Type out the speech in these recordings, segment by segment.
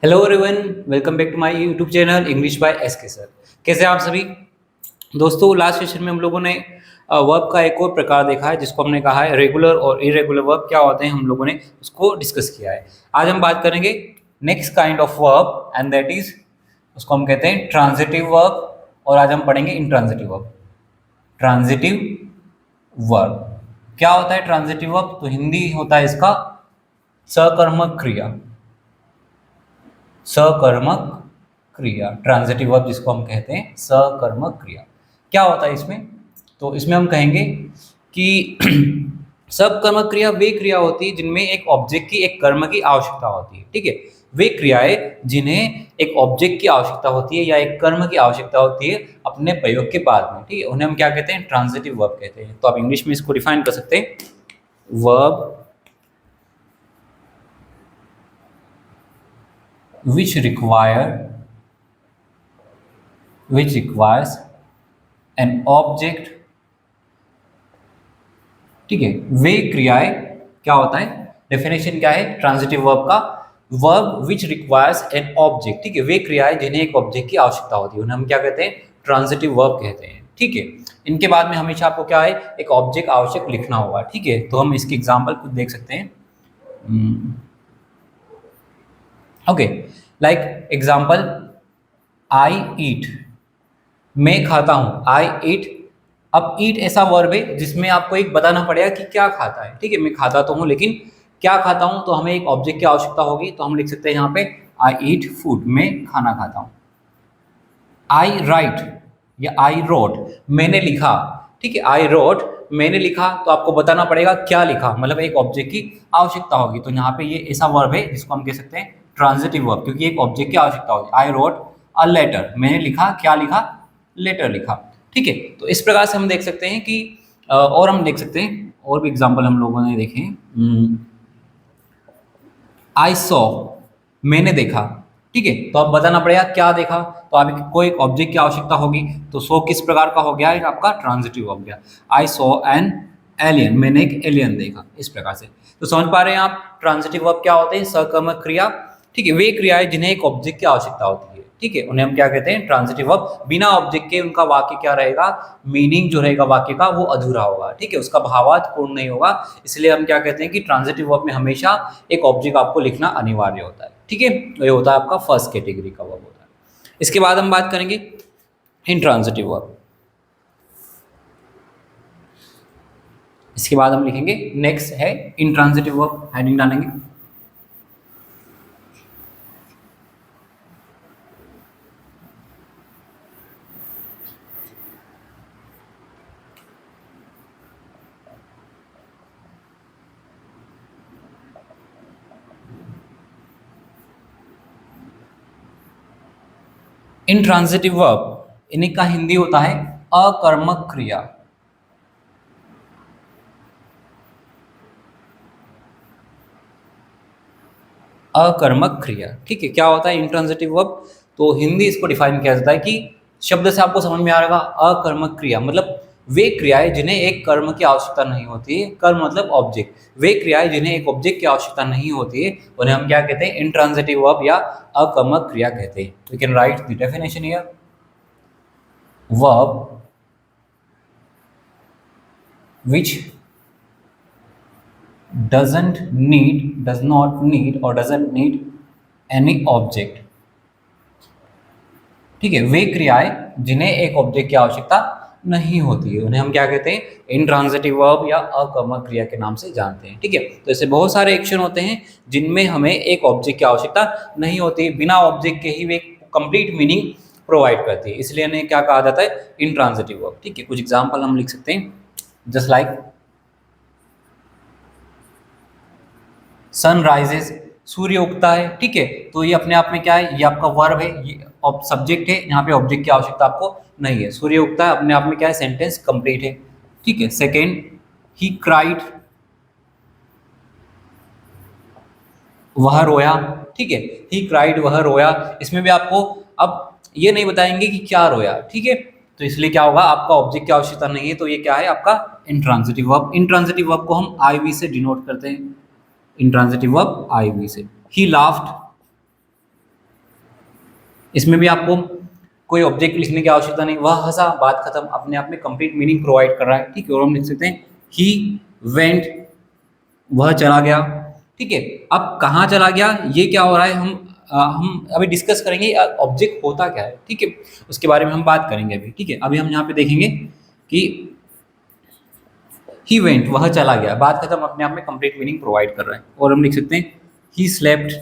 Hello everyone, welcome back to my YouTube channel English by SK sir. कैसे हैं आप सभी दोस्तों? लास्ट सेशन में हम लोगों ने वर्ब का एक और प्रकार देखा है जिसको हमने कहा है रेगुलर और इरेगुलर वर्ब क्या होते हैं। हम लोगों ने उसको डिस्कस किया है। आज हम बात करेंगे next kind of verb and that is उसको हम कहते हैं ट्रांजिटिव वर्ब। और आज हम पढ़ेंगे इंट्रांजिटिव वर्ब। ट्रांजिटिव वर्ब क्या होता है? ट्रांजिटिव वर्ब तो हिंदी होता है इसका सकर्मक क्रिया। सकर्मक क्रिया ट्रांजिटिव वर्ब जिसको हम कहते हैं सकर्मक क्रिया। क्या होता है इसमें? तो इसमें हम कहेंगे कि सकर्मक क्रिया वे क्रिया होती है जिनमें एक ऑब्जेक्ट की एक कर्म की आवश्यकता होती है। ठीक है, वे क्रियाएं जिन्हें एक ऑब्जेक्ट की आवश्यकता होती है या एक कर्म की आवश्यकता होती है अपने प्रयोग के बाद में। ठीक है, उन्हें हम क्या कहते हैं? ट्रांजिटिव वर्ब कहते हैं। तो आप इंग्लिश में इसको डिफाइन कर सकते हैं, verb which requires an object। ठीक है, वे क्रियाएं क्या होता है? डेफिनेशन क्या है ट्रांजिटिव वर्ब का? Verb which requires an object. ठीक है, वे क्रियाएं जिन्हें एक ऑब्जेक्ट की आवश्यकता होती है उन्हें हम क्या कहते हैं? ट्रांजिटिव वर्ब कहते हैं। ठीक है, इनके बाद में हमेशा आपको क्या है? एक ऑब्जेक्ट आवश्यक लिखना होगा। ठीक है, तो हम इसके एग्जाम्पल कुछ देख सकते हैं। ओके, लाइक एग्जाम्पल, आई ईट, मैं खाता हूं। आई ईट। अब ईट ऐसा वर्ब है जिसमें आपको एक बताना पड़ेगा कि क्या खाता है। ठीक है, मैं खाता तो हूं लेकिन क्या खाता हूं, तो हमें एक ऑब्जेक्ट की आवश्यकता होगी। तो हम लिख सकते हैं यहाँ पे आई ईट फूड, मैं खाना खाता हूं। आई राइट या आई रोट, मैंने लिखा। ठीक है, आई रोट, मैंने लिखा, तो आपको बताना पड़ेगा क्या लिखा, मतलब एक ऑब्जेक्ट की आवश्यकता होगी। तो यहाँ पे ये ऐसा वर्ब है जिसको हम कह सकते हैं ट्रांजिटिव वर्ब, क्योंकि एक ऑब्जेक्ट की आवश्यकता होगी। आई रोट अ लेटर, मैंने लिखा, क्या लिखा? लेटर लिखा। ठीक है, तो इस प्रकार से हम देख सकते हैं कि और हम देख सकते हैं और भी एग्जाम्पल हम लोगों ने देखे। आई सॉ, मैंने देखा। ठीक है, तो अब बताना पड़ेगा क्या देखा, तो आपको एक ऑब्जेक्ट की आवश्यकता होगी। तो सो किस प्रकार का हो गया? एक आपका ट्रांजिटिव हो गया। आई सॉ एन एलियन, मैंने एक एलियन देखा। इस प्रकार से तो समझ पा रहे हैं आप ट्रांजिटिव वर्ब क्या होते हैं? सकर्मक क्रिया। ठीक है, वे क्रियाएं जिन्हें एक ऑब्जेक्ट की आवश्यकता होती है। ठीक है, उन्हें हम क्या कहते हैं? Transitive verb. बिना ऑब्जेक्ट के उनका वाक्य क्या रहेगा? मीनिंग जो रहेगा वाक्य का वो अधूरा होगा। ठीक है, उसका भावार्थ पूर्ण नहीं होगा। इसलिए हम क्या कहते हैं कि ट्रांजिटिव वर्ब में हमेशा एक ऑब्जेक्ट आपको लिखना अनिवार्य होता है। ठीक है, तो ये होता है आपका फर्स्ट कैटेगरी का वर्ब होता है। इसके बाद हम बात करेंगे इंट्रांजिटिव वर्ब। इसके बाद हम लिखेंगे नेक्स्ट है इंट्रांजिटिव वर्ब, हेडिंग डालेंगे। इंट्रांजिटिव वर्ब इन्हीं का हिंदी होता है अकर्मक क्रिया। अकर्मक क्रिया। ठीक है, क्या होता है इंट्रांजिटिव वर्ब? तो हिंदी इसको डिफाइन किया जाता है कि शब्द से आपको समझ में आ रहेगा, अकर्मक क्रिया मतलब वे क्रियाएं जिन्हें एक कर्म की आवश्यकता नहीं होती है। कर्म मतलब ऑब्जेक्ट। वे क्रियाएं जिन्हें एक ऑब्जेक्ट की आवश्यकता नहीं होती है उन्हें हम क्या कहते हैं? इंट्रांजिटिव वर्ब या अकर्मक क्रिया कहते हैं। We can write the definition here. Verb which does not need or doesn't need any object। ठीक है, वे क्रियाएं जिन्हें एक ऑब्जेक्ट की आवश्यकता नहीं होती है उन्हें हम क्या कहते हैं? इंट्रांजिटिव वर्ब या अकर्मक क्रिया के नाम से जानते हैं। ठीक है, तो ऐसे बहुत सारे एक्शन होते हैं जिनमें हमें एक ऑब्जेक्ट की आवश्यकता नहीं होती, बिना ऑब्जेक्ट के ही वे कंप्लीट मीनिंग प्रोवाइड करती है, इसलिए इन्हें क्या कहा जाता है? Intransitive verb. ठीक है, कुछ एग्जाम्पल हम लिख सकते हैं, जस्ट लाइक सन राइजेस, सूर्य उगता है। ठीक है, तो ये अपने आप में क्या है? ये आपका वर्ब है, ये सब्जेक्ट है, यहाँ पे ऑब्जेक्ट की आवश्यकता आपको नहीं है। सूर्य उगता है अपने आप में क्या है? सेंटेंस कंप्लीट है। ठीक है, सेकेंड, ही क्राइड, वह रोया। ठीक है, ही क्राइड, वह रोया। इसमें भी आपको अब ये नहीं बताएंगे कि क्या रोया। ठीक है, तो इसलिए क्या होगा? आपका ऑब्जेक्ट की आवश्यकता नहीं है, तो ये क्या है? आपका इंट्रांजिटिव वर्ब। इंट्रांजिटिव वर्ब को हम आईवी से डिनोट करते हैं। इंट्रांजिटिव वर्ब आईवी से। ही लाफ्ड, इसमें भी आपको कोई ऑब्जेक्ट लिखने की आवश्यकता नहीं, वह हंसा, बात खत्म, अपने आप में कंप्लीट मीनिंग प्रोवाइड कर रहा है, ठीक है। और हम लिख सकते हैं ही वेंट, वह चला गया, ठीक है। अब कहाँ चला गया, ये क्या हो रहा है, हम अभी डिस्कस करेंगे ऑब्जेक्ट होता क्या है, ठीक है, उसके बारे में हम बात करेंगे अभी, ठीक है। अभी हम यहाँ पे देखेंगे कि ही वेंट, वह चला गया, बात खत्म, अपने आप में कंप्लीट मीनिंग प्रोवाइड कर रहा है। और हम लिख सकते हैं ही स्लेप्ट,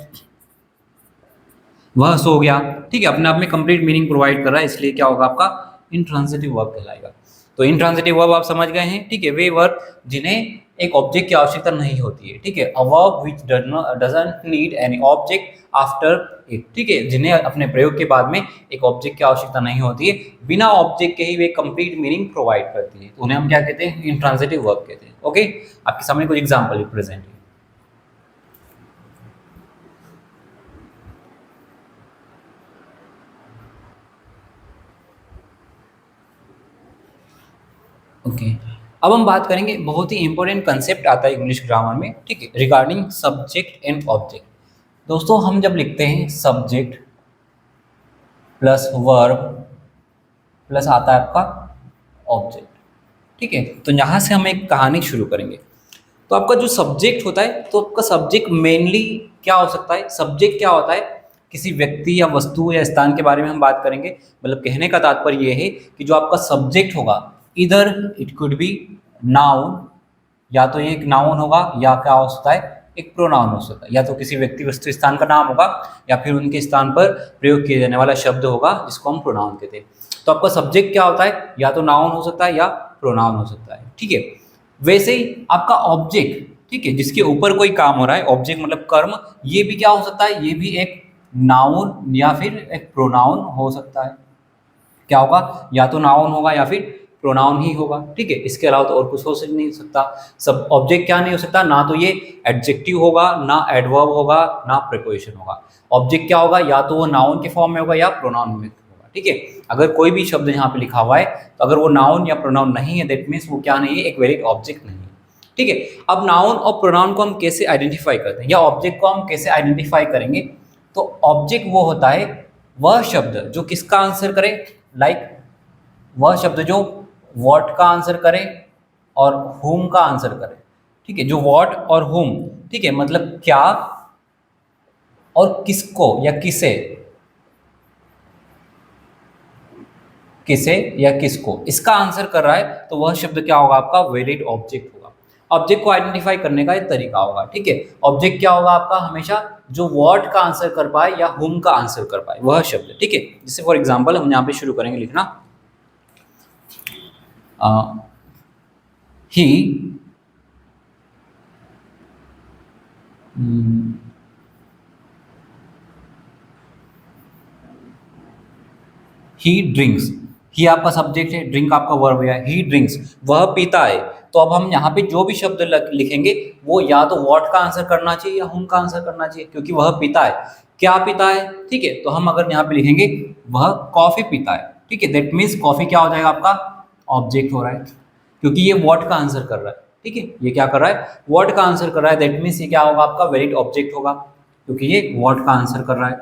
वह सो गया, ठीक है, अपने आप में कंप्लीट मीनिंग प्रोवाइड कर रहा है, इसलिए क्या होगा आपका इंट्रांजिटिव वर्ब कहलाएगा। तो इंट्रांजिटिव वर्ब आप समझ गए हैं, ठीक है, वे वर्ब जिन्हें एक ऑब्जेक्ट की आवश्यकता नहीं होती है, ठीक है, a verb which doesn't need any object after it, ठीक है, जिन्हें अपने प्रयोग के बाद में एक ऑब्जेक्ट की आवश्यकता नहीं होती है, बिना ऑब्जेक्ट के ही वे कंप्लीट मीनिंग प्रोवाइड करती है, तो उन्हें हम क्या कहते हैं, इंट्रांजिटिव वर्ब कहते हैं। ओके, आपके सामने कुछ एग्जाम्पल प्रेजेंट है। ओके, अब हम बात करेंगे, बहुत ही इंपॉर्टेंट कंसेप्ट आता है इंग्लिश ग्रामर में, ठीक है, रिगार्डिंग सब्जेक्ट एंड ऑब्जेक्ट। दोस्तों हम जब लिखते हैं सब्जेक्ट प्लस वर्ब प्लस आता है आपका ऑब्जेक्ट, ठीक है, तो यहाँ से हम एक कहानी शुरू करेंगे। तो आपका जो सब्जेक्ट होता है, तो आपका सब्जेक्ट मेनली क्या हो सकता है, सब्जेक्ट क्या होता है, किसी व्यक्ति या वस्तु या स्थान के बारे में हम बात करेंगे। मतलब कहने का तात्पर्य ये है कि जो आपका सब्जेक्ट होगा, इधर इट कुड बी नाउन, या तो ये एक नाउन होगा, या क्या हो सकता है, एक प्रोनाउन हो सकता है, या तो किसी व्यक्ति वस्तु स्थान का नाम होगा, या फिर उनके स्थान पर प्रयोग किया जाने वाला शब्द होगा जिसको हम प्रोनाउन कहते हैं। तो आपका सब्जेक्ट क्या होता है, या तो नाउन हो सकता है या प्रोनाउन हो सकता है, ठीक है। वैसे ही आपका ऑब्जेक्ट, ठीक है, जिसके ऊपर कोई काम हो रहा है, ऑब्जेक्ट मतलब कर्म, ये भी क्या हो सकता है, ये भी एक नाउन या फिर एक प्रोनाउन हो सकता है। क्या होगा, या तो नाउन होगा या फिर प्रोनाउन ही होगा, ठीक है, इसके अलावा तो और कुछ हो नहीं सकता। सब ऑब्जेक्ट क्या नहीं हो सकता, ना तो ये एडजेक्टिव होगा, ना एडवर्ब होगा, ना प्रीपोजिशन होगा। ऑब्जेक्ट क्या होगा, या तो वो नाउन के फॉर्म में होगा या प्रोनाउन में होगा, ठीक है। अगर कोई भी शब्द यहाँ पे लिखा हुआ है, तो अगर वो नाउन या प्रोनाउन नहीं है, दैट मीन्स वो क्या नहीं है, एक वैलिड ऑब्जेक्ट नहीं है, ठीक है। अब नाउन और प्रोनाउन को हम कैसे आइडेंटिफाई करते हैं, या ऑब्जेक्ट को हम कैसे आइडेंटिफाई करेंगे। तो ऑब्जेक्ट वो होता है वह शब्द जो किसका आंसर करे, लाइक वह शब्द जो व्हाट का आंसर करे और whom का आंसर करे, ठीक है, जो व्हाट और whom, ठीक है, मतलब क्या और किसको या किसे, किसे या किसको इसका आंसर कर रहा है, तो वह शब्द क्या होगा, आपका वैलिड ऑब्जेक्ट होगा। ऑब्जेक्ट को आइडेंटिफाई करने का एक तरीका होगा, ठीक है। ऑब्जेक्ट क्या होगा आपका, हमेशा जो व्हाट का आंसर कर पाए या whom का आंसर कर पाए वह शब्द, ठीक है। जैसे फॉर एग्जाम्पल हम यहाँ पे शुरू करेंगे लिखना, he ही ड्रिंक्स, ही आपका सब्जेक्ट है, ड्रिंक आपका वर्ब है, ही ड्रिंक्स, वह पीता है। तो अब हम यहाँ पे जो भी शब्द लिखेंगे, वो या तो व्हाट का आंसर करना चाहिए या हुम का आंसर करना चाहिए, क्योंकि वह पीता है, क्या पीता है, ठीक है। तो हम अगर यहाँ पे लिखेंगे वह कॉफी पीता है, ठीक है, दैट मीन्स कॉफी क्या हो जाएगा, आपका ऑब्जेक्ट हो रहा है, क्योंकि ये व्हाट का आंसर कर रहा है, ठीक है, ये क्या कर रहा है, व्हाट का आंसर कर रहा है, दैट मीन्स ये क्या होगा, आपका वैलिड ऑब्जेक्ट होगा, क्योंकि ये व्हाट का आंसर कर रहा है,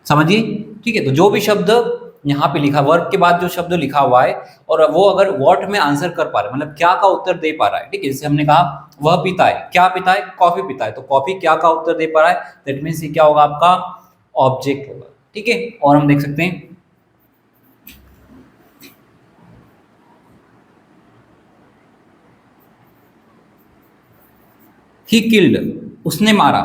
समझिए, ठीक है। तो जो भी शब्द यहाँ पे लिखा, वर्ब के बाद जो शब्द लिखा हुआ है, और वो अगर व्हाट में आंसर कर पा रहा है, मतलब क्या का उत्तर दे पा रहा है, ठीक है, जैसे हमने कहा वह पीता है, क्या पीता है, कॉफी पीता है, तो कॉफी क्या का उत्तर दे पा रहा है, दैट मीन्स ये क्या होगा, आपका ऑब्जेक्ट होगा, ठीक है। और हम देख सकते हैं ही किल्ड, उसने मारा,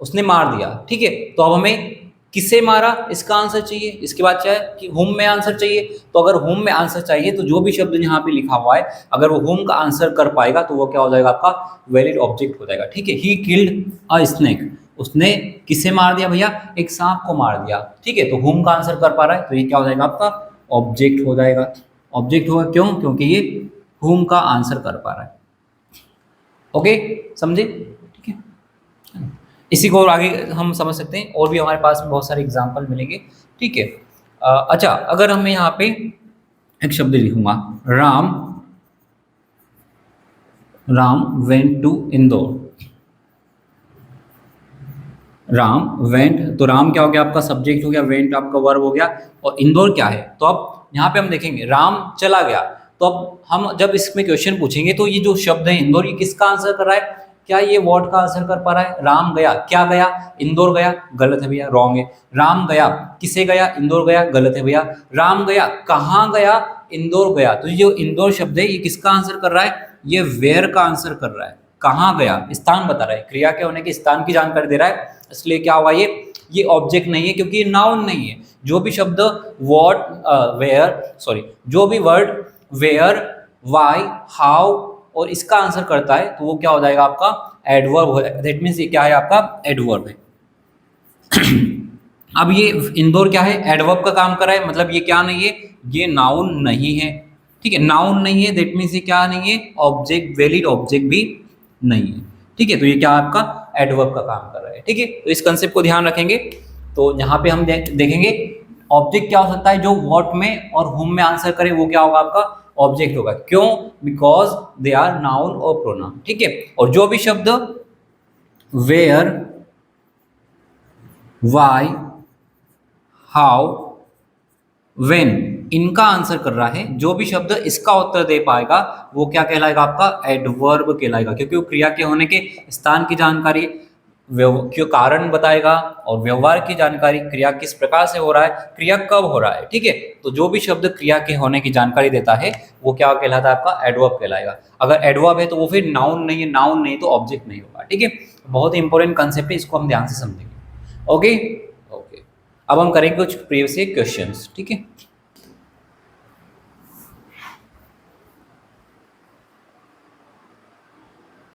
उसने मार दिया, ठीक है। तो अब हमें किसे मारा इसका आंसर चाहिए, इसके बाद चाहे कि हुम में आंसर चाहिए। तो अगर हुम में आंसर चाहिए, तो जो भी शब्द यहाँ पे लिखा हुआ है, अगर वो हुम का आंसर कर पाएगा, तो वो क्या हो जाएगा, आपका वैलिड ऑब्जेक्ट हो जाएगा, ठीक है। ही किल्ड अ स्नेक, उसने किसे मार दिया भैया, एक सांप को मार दिया, ठीक है। तो हुम का आंसर कर पा रहा है, तो ये क्या हो जाएगा, आपका ऑब्जेक्ट हो जाएगा। ऑब्जेक्ट होगा क्यों, क्योंकि ये हुम का आंसर कर पा रहा है, ओके, समझे, ठीक है। इसी को और आगे हम समझ सकते हैं, और भी हमारे पास में बहुत सारे एग्जाम्पल मिलेंगे, ठीक है। अच्छा, अगर हम यहाँ पे एक शब्द लिखूंगा, Ram, Ram went to Indore, Ram went, तो राम क्या हो गया आपका सब्जेक्ट हो गया, वेंट आपका वर्ब हो गया, और इंदौर क्या है। तो अब यहाँ पे हम देखेंगे राम चला गया, तो अब हम जब इसमें क्वेश्चन पूछेंगे तो ये जो शब्द है इंदौर, ये किसका आंसर कर रहा है, क्या ये वर्ड का आंसर कर पा रहा है। राम गया, क्या गया, इंदौर गया, गलत है भैया, रॉन्ग है। राम गया, किसे गया, इंदौर गया, गलत है भैया। राम गया, कहाँ गया, इंदौर गया। तो ये जो इंदौर शब्द है ये किसका आंसर कर रहा है, ये वेयर का आंसर कर रहा है। कहाँ गया, स्थान बता रहा है, क्रिया के होने के स्थान की जानकारी दे रहा है, इसलिए क्या होगा ये ऑब्जेक्ट नहीं है क्योंकि ये नाउन नहीं है। जो भी शब्द जो भी वर्ड वेयर, वाई, हाउ और इसका आंसर करता है तो वो क्या हो जाएगा आपका एडवर्ब हो जाएगा। दैट मीन्स ये क्या है आपका एडवर्ब है। अब ये इंदौर क्या है, एडवर्ब का काम कर रहा है, मतलब ये क्या नहीं है, ये नाउन नहीं है। ठीक है, नाउन नहीं है, दैट मीन्स ये क्या नहीं है, ऑब्जेक्ट, वैलिड ऑब्जेक्ट भी नहीं है। ठीक है, तो ये क्या आपका एडवर्ब का काम कर रहा है। ठीक है, तो इस कंसेप्ट को ध्यान रखेंगे। तो यहाँ पे हम देखेंगे ऑब्जेक्ट क्या हो सकता है, जो व्हाट में और हुम में आंसर करे वो क्या होगा आपका ऑब्जेक्ट होगा। क्यों, बिकॉज दे आर नाउन और प्रोनाउन। ठीक है, और जो भी शब्द वेयर, वाई, हाउ, वेन इनका आंसर कर रहा है, जो भी शब्द इसका उत्तर दे पाएगा वो क्या कहलाएगा आपका एडवर्ब कहलाएगा, क्योंकि वो क्रिया के होने के स्थान की जानकारी, क्यों कारण बताएगा, और व्यवहार की जानकारी, क्रिया किस प्रकार से हो रहा है, क्रिया कब हो रहा है। ठीक है, तो जो भी शब्द क्रिया के होने की जानकारी देता है वो क्या कहलाता है आपका एडवर्ब कहलाएगा। अगर एडवर्ब है तो वो फिर नाउन नहीं है, नाउन नहीं तो ऑब्जेक्ट नहीं होगा। ठीक है, बहुत ही इंपॉर्टेंट कंसेप्ट है, इसको हम ध्यान से समझेंगे। ओके ओके, अब हम करेंगे कुछ प्रीवियस क्वेश्चंस। ठीक है,